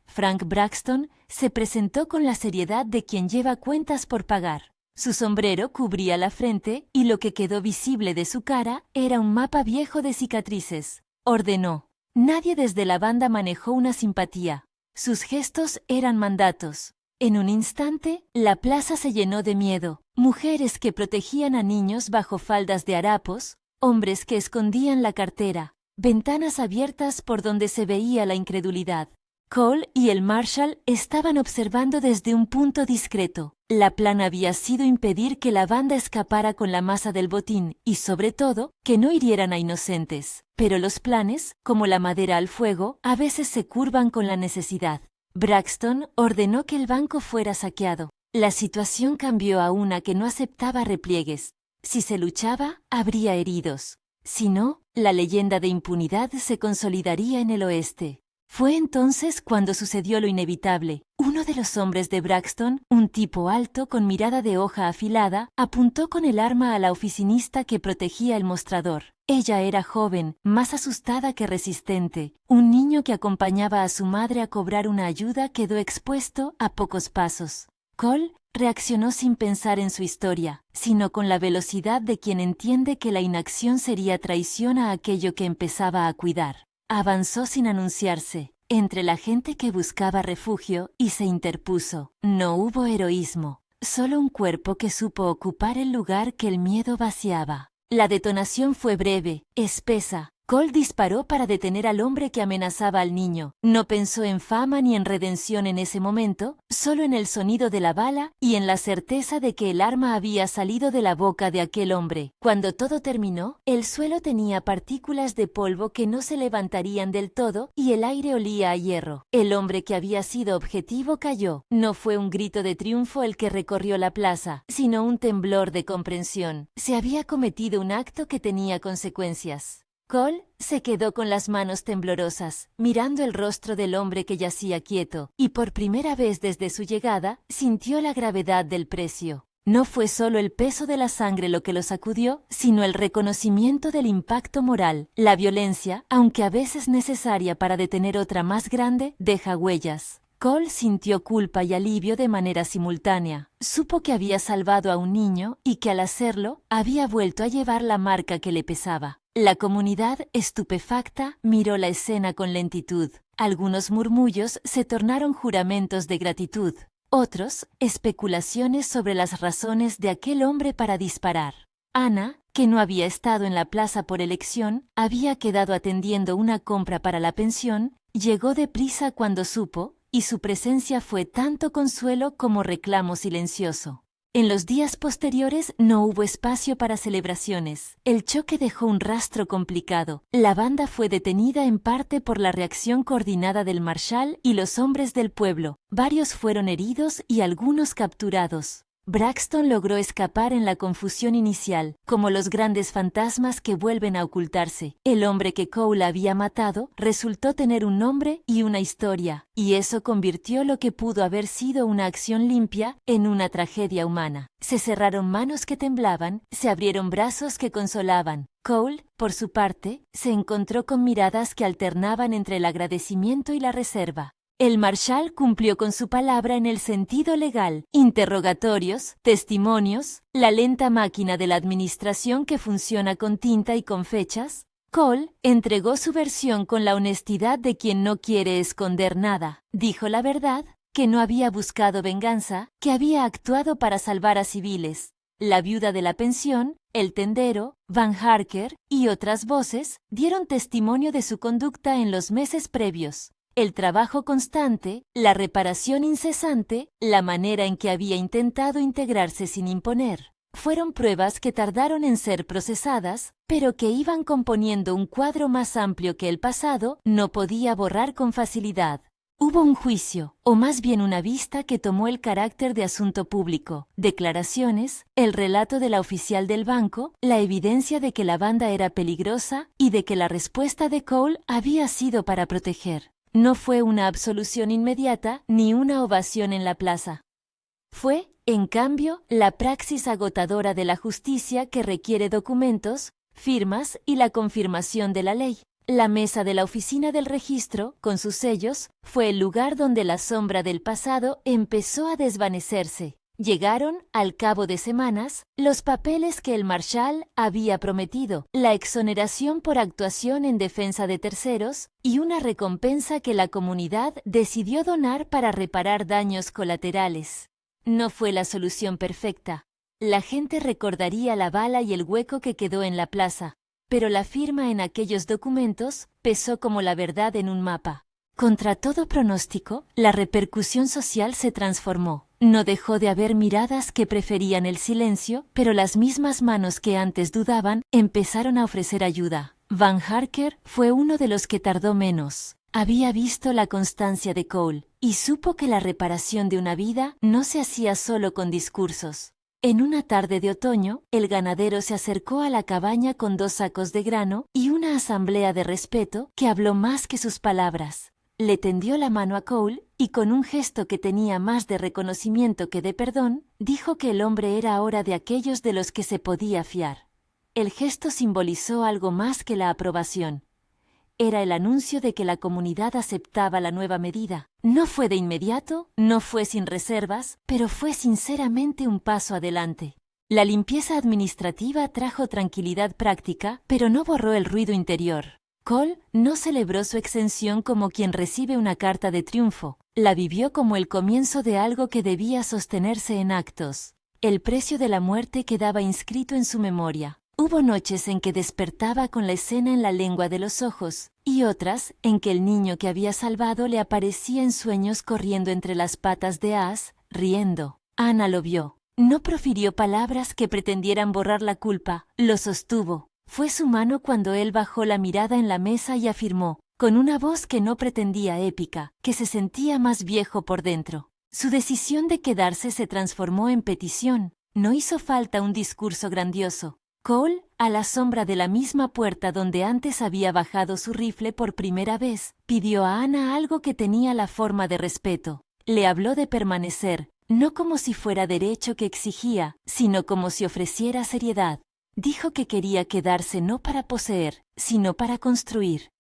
Frank Braxton se presentó con la seriedad de quien lleva cuentas por pagar. Su sombrero cubría la frente y lo que quedó visible de su cara era un mapa viejo de cicatrices. Ordenó. Nadie desde la banda manejó una simpatía. Sus gestos eran mandatos. En un instante, la plaza se llenó de miedo. Mujeres que protegían a niños bajo faldas de harapos, hombres que escondían la cartera, ventanas abiertas por donde se veía la incredulidad. Cole y el marshal estaban observando desde un punto discreto. La plan había sido impedir que la banda escapara con la masa del botín y, sobre todo, que no hirieran a inocentes. Pero los planes, como la madera al fuego, a veces se curvan con la necesidad. Braxton ordenó que el banco fuera saqueado. La situación cambió a una que no aceptaba repliegues. Si se luchaba, habría heridos. Si no, la leyenda de impunidad se consolidaría en el oeste. Fue entonces cuando sucedió lo inevitable. Uno de los hombres de Braxton, un tipo alto con mirada de hoja afilada, apuntó con el arma a la oficinista que protegía el mostrador. Ella era joven, más asustada que resistente. Un niño que acompañaba a su madre a cobrar una ayuda quedó expuesto a pocos pasos. Cole reaccionó sin pensar en su historia, sino con la velocidad de quien entiende que la inacción sería traición a aquello que empezaba a cuidar. Avanzó sin anunciarse, entre la gente que buscaba refugio, y se interpuso. No hubo heroísmo, solo un cuerpo que supo ocupar el lugar que el miedo vaciaba. La detonación fue breve, espesa. Cole disparó para detener al hombre que amenazaba al niño. No pensó en fama ni en redención en ese momento, solo en el sonido de la bala y en la certeza de que el arma había salido de la boca de aquel hombre. Cuando todo terminó, el suelo tenía partículas de polvo que no se levantarían del todo y el aire olía a hierro. El hombre que había sido objetivo cayó. No fue un grito de triunfo el que recorrió la plaza, sino un temblor de comprensión. Se había cometido un acto que tenía consecuencias. Cole se quedó con las manos temblorosas, mirando el rostro del hombre que yacía quieto, y por primera vez desde su llegada, sintió la gravedad del precio. No fue solo el peso de la sangre lo que lo sacudió, sino el reconocimiento del impacto moral. La violencia, aunque a veces necesaria para detener otra más grande, deja huellas. Cole sintió culpa y alivio de manera simultánea. Supo que había salvado a un niño y que al hacerlo, había vuelto a llevar la marca que le pesaba. La comunidad, estupefacta, miró la escena con lentitud. Algunos murmullos se tornaron juramentos de gratitud. Otros, especulaciones sobre las razones de aquel hombre para disparar. Ana, que no había estado en la plaza por elección, había quedado atendiendo una compra para la pensión, llegó deprisa cuando supo, y su presencia fue tanto consuelo como reclamo silencioso. En los días posteriores no hubo espacio para celebraciones. El choque dejó un rastro complicado. La banda fue detenida en parte por la reacción coordinada del marshal y los hombres del pueblo. Varios fueron heridos y algunos capturados. Braxton logró escapar en la confusión inicial, como los grandes fantasmas que vuelven a ocultarse. El hombre que Cole había matado resultó tener un nombre y una historia, y eso convirtió lo que pudo haber sido una acción limpia en una tragedia humana. Se cerraron manos que temblaban, se abrieron brazos que consolaban. Cole, por su parte, se encontró con miradas que alternaban entre el agradecimiento y la reserva. El marshal cumplió con su palabra en el sentido legal. Interrogatorios, testimonios, la lenta máquina de la administración que funciona con tinta y con fechas. Cole entregó su versión con la honestidad de quien no quiere esconder nada. Dijo la verdad, que no había buscado venganza, que había actuado para salvar a civiles. La viuda de la pensión, el tendero, Van Harker y otras voces dieron testimonio de su conducta en los meses previos. El trabajo constante, la reparación incesante, la manera en que había intentado integrarse sin imponer. Fueron pruebas que tardaron en ser procesadas, pero que iban componiendo un cuadro más amplio que el pasado no podía borrar con facilidad. Hubo un juicio, o más bien una vista que tomó el carácter de asunto público, declaraciones, el relato de la oficial del banco, la evidencia de que la banda era peligrosa y de que la respuesta de Cole había sido para proteger. No fue una absolución inmediata ni una ovación en la plaza. Fue, en cambio, la praxis agotadora de la justicia que requiere documentos, firmas y la confirmación de la ley. La mesa de la oficina del registro, con sus sellos, fue el lugar donde la sombra del pasado empezó a desvanecerse. Llegaron, al cabo de semanas, los papeles que el marshal había prometido, la exoneración por actuación en defensa de terceros y una recompensa que la comunidad decidió donar para reparar daños colaterales. No fue la solución perfecta. La gente recordaría la bala y el hueco que quedó en la plaza, pero la firma en aquellos documentos pesó como la verdad en un mapa. Contra todo pronóstico, la repercusión social se transformó. No dejó de haber miradas que preferían el silencio, pero las mismas manos que antes dudaban empezaron a ofrecer ayuda. Van Harker fue uno de los que tardó menos. Había visto la constancia de Cole y supo que la reparación de una vida no se hacía solo con discursos. En una tarde de otoño, el ganadero se acercó a la cabaña con 2 sacos de grano y una asamblea de respeto que habló más que sus palabras. Le tendió la mano a Cole y con un gesto que tenía más de reconocimiento que de perdón, dijo que el hombre era ahora de aquellos de los que se podía fiar. El gesto simbolizó algo más que la aprobación. era el anuncio de que la comunidad aceptaba la nueva medida. No fue de inmediato, no fue sin reservas, pero fue sinceramente un paso adelante. La limpieza administrativa trajo tranquilidad práctica, pero no borró el ruido interior. Cole no celebró su exención como quien recibe una carta de triunfo. La vivió como el comienzo de algo que debía sostenerse en actos. El precio de la muerte quedaba inscrito en su memoria. Hubo noches en que despertaba con la escena en la lengua de los ojos, y otras en que el niño que había salvado le aparecía en sueños corriendo entre las patas de As, riendo. Anna lo vio. No profirió palabras que pretendieran borrar la culpa, lo sostuvo. Fue su mano cuando él bajó la mirada en la mesa y afirmó, con una voz que no pretendía épica, que se sentía más viejo por dentro. Su decisión de quedarse se transformó en petición. No hizo falta un discurso grandioso. Cole, a la sombra de la misma puerta donde antes había bajado su rifle por primera vez, pidió a Anna algo que tenía la forma de respeto. Le habló de permanecer, no como si fuera derecho que exigía, sino como si ofreciera seriedad. Dijo que quería quedarse no para poseer, sino para construir.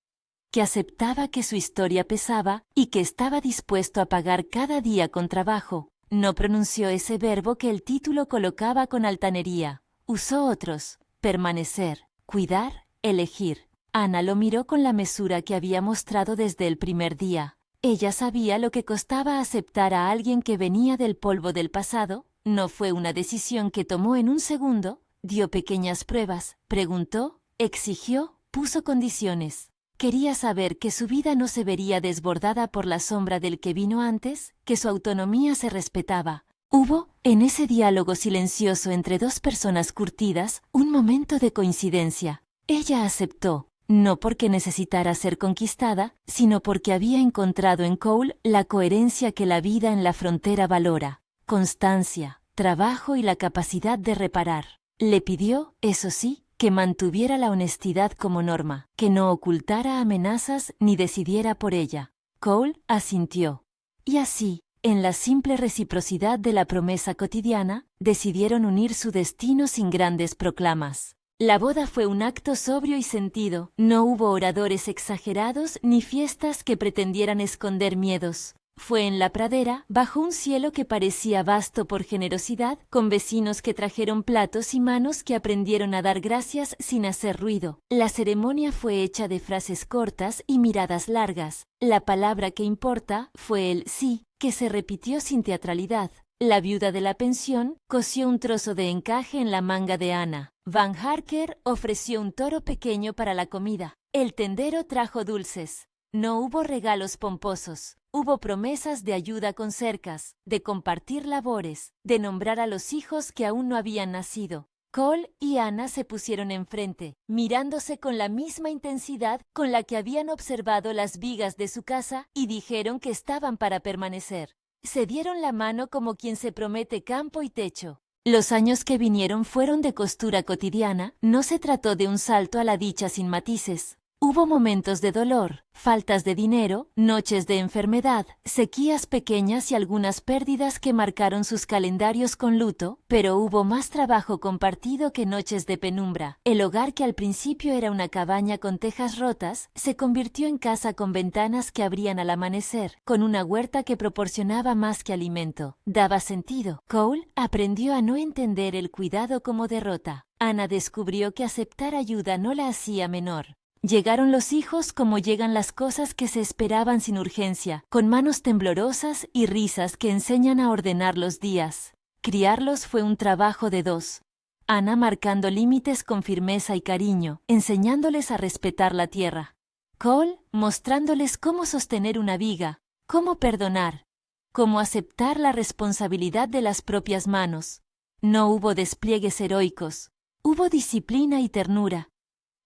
Que aceptaba que su historia pesaba y que estaba dispuesto a pagar cada día con trabajo. No pronunció ese verbo que el título colocaba con altanería. Usó otros: permanecer, cuidar, elegir. Anna lo miró con la mesura que había mostrado desde el primer día. Ella sabía lo que costaba aceptar a alguien que venía del polvo del pasado. No fue una decisión que tomó en un segundo. Dio pequeñas pruebas, preguntó, exigió, puso condiciones. Quería saber que su vida no se vería desbordada por la sombra del que vino antes, que su autonomía se respetaba. Hubo, en ese diálogo silencioso entre dos personas curtidas, un momento de coincidencia. Ella aceptó, no porque necesitara ser conquistada, sino porque había encontrado en Cole la coherencia que la vida en la frontera valora: constancia, trabajo y la capacidad de reparar. Le pidió, eso sí, que mantuviera la honestidad como norma, que no ocultara amenazas ni decidiera por ella. Cole asintió. Y así, en la simple reciprocidad de la promesa cotidiana, decidieron unir su destino sin grandes proclamas. La boda fue un acto sobrio y sentido. No hubo oradores exagerados ni fiestas que pretendieran esconder miedos. Fue en la pradera, bajo un cielo que parecía vasto por generosidad, con vecinos que trajeron platos y manos que aprendieron a dar gracias sin hacer ruido. La ceremonia fue hecha de frases cortas y miradas largas. La palabra que importa fue el sí, que se repitió sin teatralidad. La viuda de la pensión cosió un trozo de encaje en la manga de Anna. Van Harker ofreció un toro pequeño para la comida. El tendero trajo dulces. No hubo regalos pomposos. Hubo promesas de ayuda con cercas, de compartir labores, de nombrar a los hijos que aún no habían nacido. Cole y Anna se pusieron enfrente, mirándose con la misma intensidad con la que habían observado las vigas de su casa, y dijeron que estaban para permanecer. Se dieron la mano como quien se promete campo y techo. Los años que vinieron fueron de costura cotidiana. No se trató de un salto a la dicha sin matices. Hubo momentos de dolor, faltas de dinero, noches de enfermedad, sequías pequeñas y algunas pérdidas que marcaron sus calendarios con luto, pero hubo más trabajo compartido que noches de penumbra. El hogar, que al principio era una cabaña con tejas rotas, se convirtió en casa con ventanas que abrían al amanecer, con una huerta que proporcionaba más que alimento. Daba sentido. Cole aprendió a no entender el cuidado como derrota. Anna descubrió que aceptar ayuda no la hacía menor. Llegaron los hijos como llegan las cosas que se esperaban sin urgencia, con manos temblorosas y risas que enseñan a ordenar los días. Criarlos fue un trabajo de dos. Anna marcando límites con firmeza y cariño, enseñándoles a respetar la tierra. Cole mostrándoles cómo sostener una viga, cómo perdonar, cómo aceptar la responsabilidad de las propias manos. No hubo despliegues heroicos, hubo disciplina y ternura.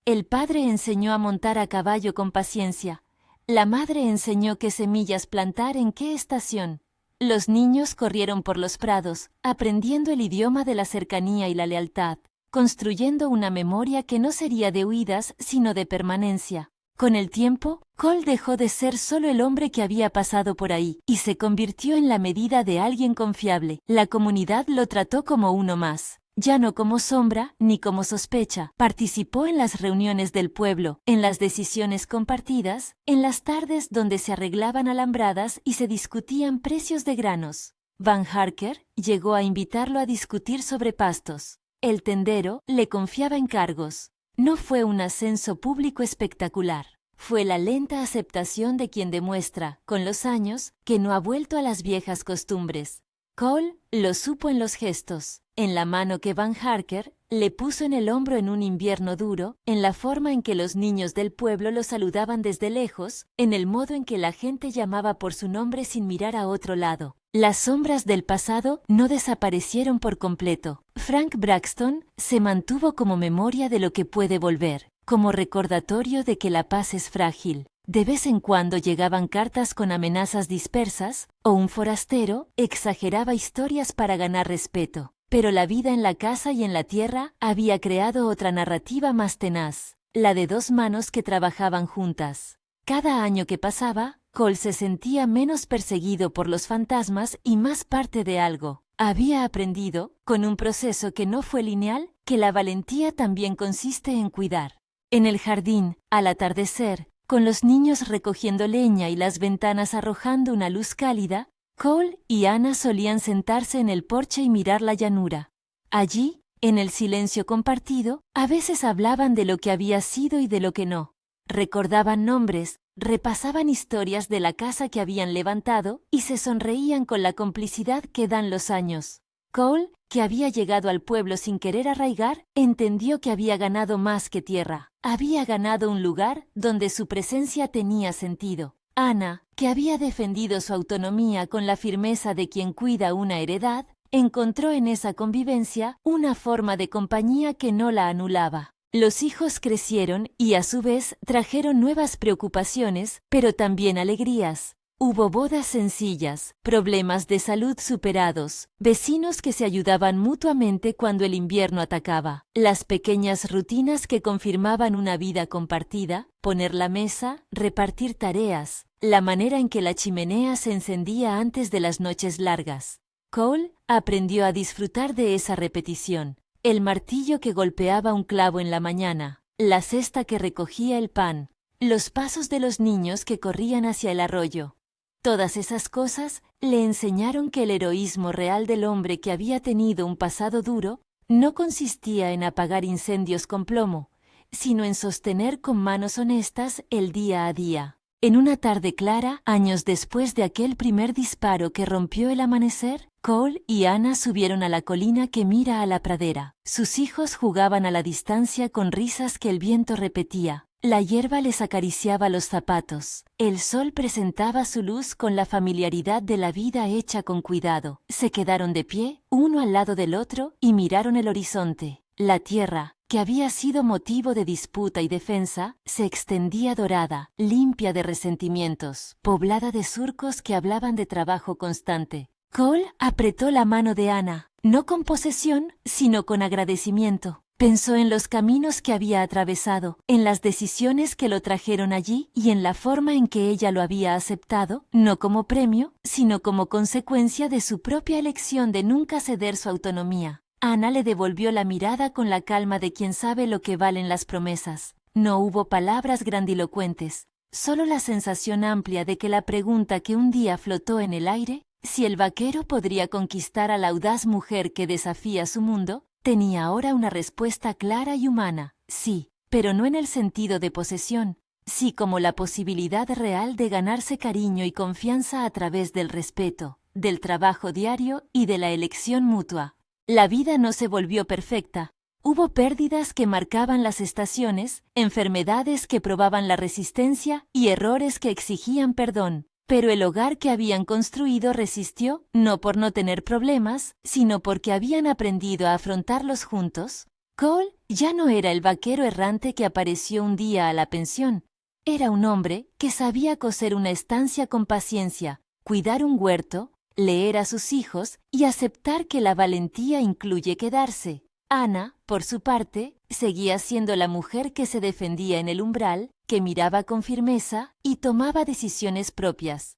El padre enseñó a montar a caballo con paciencia. La madre enseñó qué semillas plantar en qué estación. Los niños corrieron por los prados, aprendiendo el idioma de la cercanía y la lealtad, construyendo una memoria que no sería de huidas, sino de permanencia. Con el tiempo, Cole dejó de ser solo el hombre que había pasado por ahí, y se convirtió en la medida de alguien confiable. La comunidad lo trató como uno más. ya no como sombra ni como sospecha. Participó en las reuniones del pueblo, en las decisiones compartidas, en las tardes donde se arreglaban alambradas y se discutían precios de granos. Van Harker llegó a invitarlo a discutir sobre pastos. El tendero le confiaba encargos. No fue un ascenso público espectacular. Fue la lenta aceptación de quien demuestra, con los años, que no ha vuelto a las viejas costumbres. Cole lo supo en los gestos, en la mano que Van Harker le puso en el hombro en un invierno duro, en la forma en que los niños del pueblo lo saludaban desde lejos, en el modo en que la gente llamaba por su nombre sin mirar a otro lado. Las sombras del pasado no desaparecieron por completo. Frank Braxton se mantuvo como memoria de lo que puede volver, como recordatorio de que la paz es frágil. De vez en cuando llegaban cartas con amenazas dispersas, o un forastero exageraba historias para ganar respeto. Pero la vida en la casa y en la tierra había creado otra narrativa más tenaz, la de dos manos que trabajaban juntas. Cada año que pasaba, Cole se sentía menos perseguido por los fantasmas y más parte de algo. Había aprendido, con un proceso que no fue lineal, que la valentía también consiste en cuidar. En el jardín, al atardecer, con los niños recogiendo leña y las ventanas arrojando una luz cálida, Cole y Anna solían sentarse en el porche y mirar la llanura. Allí, en el silencio compartido, a veces hablaban de lo que había sido y de lo que no. Recordaban nombres, repasaban historias de la casa que habían levantado y se sonreían con la complicidad que dan los años. Cole, que había llegado al pueblo sin querer arraigar, entendió que había ganado más que tierra. Había ganado un lugar donde su presencia tenía sentido. Anna, que había defendido su autonomía con la firmeza de quien cuida una heredad, encontró en esa convivencia una forma de compañía que no la anulaba. Los hijos crecieron y a su vez trajeron nuevas preocupaciones, pero también alegrías. Hubo bodas sencillas, problemas de salud superados, vecinos que se ayudaban mutuamente cuando el invierno atacaba, las pequeñas rutinas que confirmaban una vida compartida, poner la mesa, repartir tareas, la manera en que la chimenea se encendía antes de las noches largas. Cole aprendió a disfrutar de esa repetición, el martillo que golpeaba un clavo en la mañana, la cesta que recogía el pan, los pasos de los niños que corrían hacia el arroyo. Todas esas cosas le enseñaron que el heroísmo real del hombre que había tenido un pasado duro no consistía en apagar incendios con plomo, sino en sostener con manos honestas el día a día. En una tarde clara, años después de aquel primer disparo que rompió el amanecer, Cole y Anna subieron a la colina que mira a la pradera. Sus hijos jugaban a la distancia con risas que el viento repetía. La hierba les acariciaba los zapatos. El sol presentaba su luz con la familiaridad de la vida hecha con cuidado. Se quedaron de pie, uno al lado del otro, y miraron el horizonte. La tierra, que había sido motivo de disputa y defensa, se extendía dorada, limpia de resentimientos, poblada de surcos que hablaban de trabajo constante. Cole apretó la mano de Anna, no con posesión, sino con agradecimiento. Pensó en los caminos que había atravesado, en las decisiones que lo trajeron allí y en la forma en que ella lo había aceptado, no como premio, sino como consecuencia de su propia elección de nunca ceder su autonomía. Anna le devolvió la mirada con la calma de quien sabe lo que valen las promesas. No hubo palabras grandilocuentes, solo la sensación amplia de que la pregunta que un día flotó en el aire, si el vaquero podría conquistar a la audaz mujer que desafía su mundo, tenía ahora una respuesta clara y humana, sí, pero no en el sentido de posesión, sí como la posibilidad real de ganarse cariño y confianza a través del respeto, del trabajo diario y de la elección mutua. La vida no se volvió perfecta. Hubo pérdidas que marcaban las estaciones, enfermedades que probaban la resistencia y errores que exigían perdón. Pero el hogar que habían construido resistió, no por no tener problemas, sino porque habían aprendido a afrontarlos juntos. Cole ya no era el vaquero errante que apareció un día a la pensión. Era un hombre que sabía coser una estancia con paciencia, cuidar un huerto, leer a sus hijos y aceptar que la valentía incluye quedarse. Anna, por su parte, seguía siendo la mujer que se defendía en el umbral, que miraba con firmeza y tomaba decisiones propias.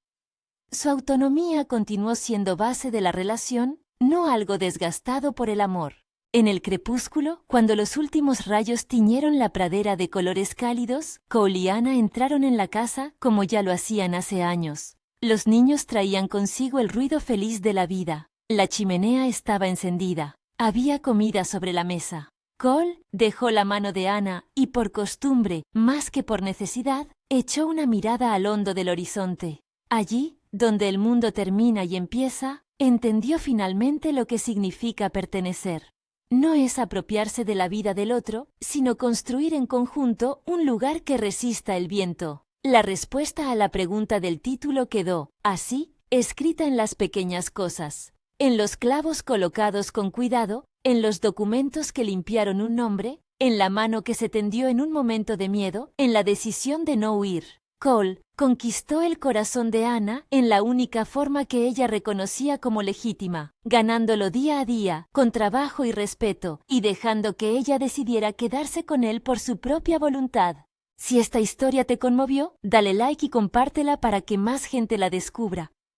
Su autonomía continuó siendo base de la relación, no algo desgastado por el amor. En el crepúsculo, cuando los últimos rayos tiñeron la pradera de colores cálidos, Cole y Anna entraron en la casa como ya lo hacían hace años. Los niños traían consigo el ruido feliz de la vida. La chimenea estaba encendida. Había comida sobre la mesa. Cole dejó la mano de Anna y, por costumbre, más que por necesidad, echó una mirada al hondo del horizonte. Allí, donde el mundo termina y empieza, entendió finalmente lo que significa pertenecer. No es apropiarse de la vida del otro, sino construir en conjunto un lugar que resista el viento. La respuesta a la pregunta del título quedó, así, escrita en las pequeñas cosas, en los clavos colocados con cuidado, en los documentos que limpiaron un nombre, en la mano que se tendió en un momento de miedo, en la decisión de no huir. Cole conquistó el corazón de Anna en la única forma que ella reconocía como legítima, ganándolo día a día, con trabajo y respeto, y dejando que ella decidiera quedarse con él por su propia voluntad. Si esta historia te conmovió, dale like y compártela para que más gente la descubra.